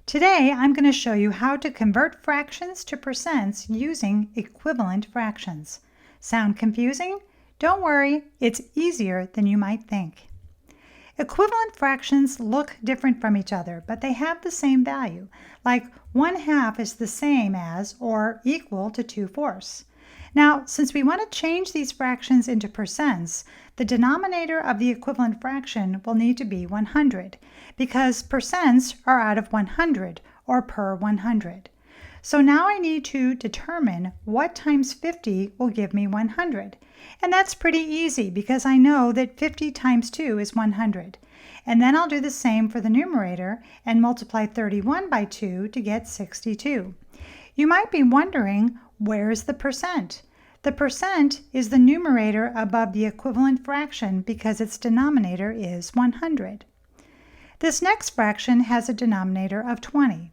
Today, I'm going to show you how to convert fractions to percents using equivalent fractions. Sound confusing? Don't worry, it's easier than you might think. Equivalent fractions look different from each other, but they have the same value, like 1/2 is the same as or equal to 2/4. Now, since we want to change these fractions into percents, the denominator of the equivalent fraction will need to be 100, because percents are out of 100, or per 100. So now I need to determine what times 50 will give me 100. And that's pretty easy because I know that 50 times 2 is 100. And then I'll do the same for the numerator and multiply 31 by 2 to get 62. You might be wondering, where's the percent? The percent is the numerator above the equivalent fraction because its denominator is 100. This next fraction has a denominator of 20.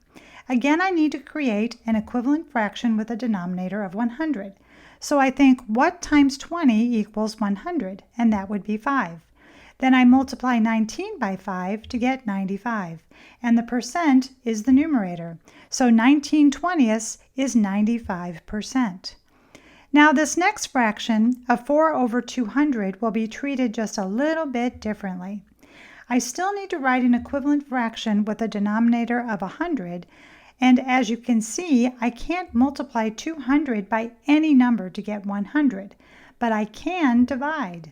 Again, I need to create an equivalent fraction with a denominator of 100. So I think, what times 20 equals 100? And that would be 5. Then I multiply 19 by 5 to get 95. And the percent is the numerator. So 19/20 is 95%. Now this next fraction of 4/200 will be treated just a little bit differently. I still need to write an equivalent fraction with a denominator of 100, and as you can see, I can't multiply 200 by any number to get 100, but I can divide.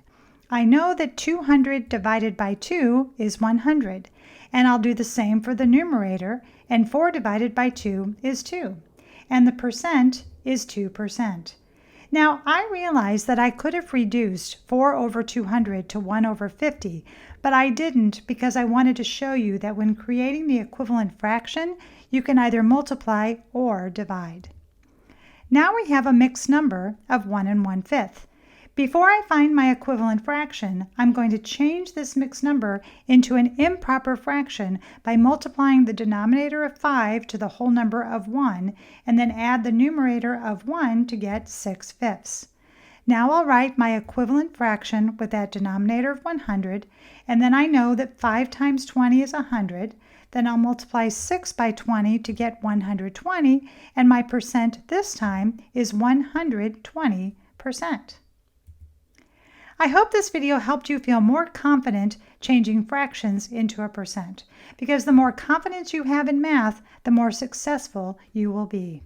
I know that 200 divided by 2 is 100, and I'll do the same for the numerator, and 4 divided by 2 is 2, and the percent is 2%. Now, I realize that I could have reduced 4/200 to 1/50, but I didn't because I wanted to show you that when creating the equivalent fraction, you can either multiply or divide. Now we have a mixed number of 1 1/5. Before I find my equivalent fraction, I'm going to change this mixed number into an improper fraction by multiplying the denominator of 5 to the whole number of 1, and then add the numerator of 1 to get 6/5. Now I'll write my equivalent fraction with that denominator of 100, and then I know that 5 times 20 is 100. Then I'll multiply 6 by 20 to get 120, and my percent this time is 120%. I hope this video helped you feel more confident changing fractions into a percent, because the more confidence you have in math, the more successful you will be.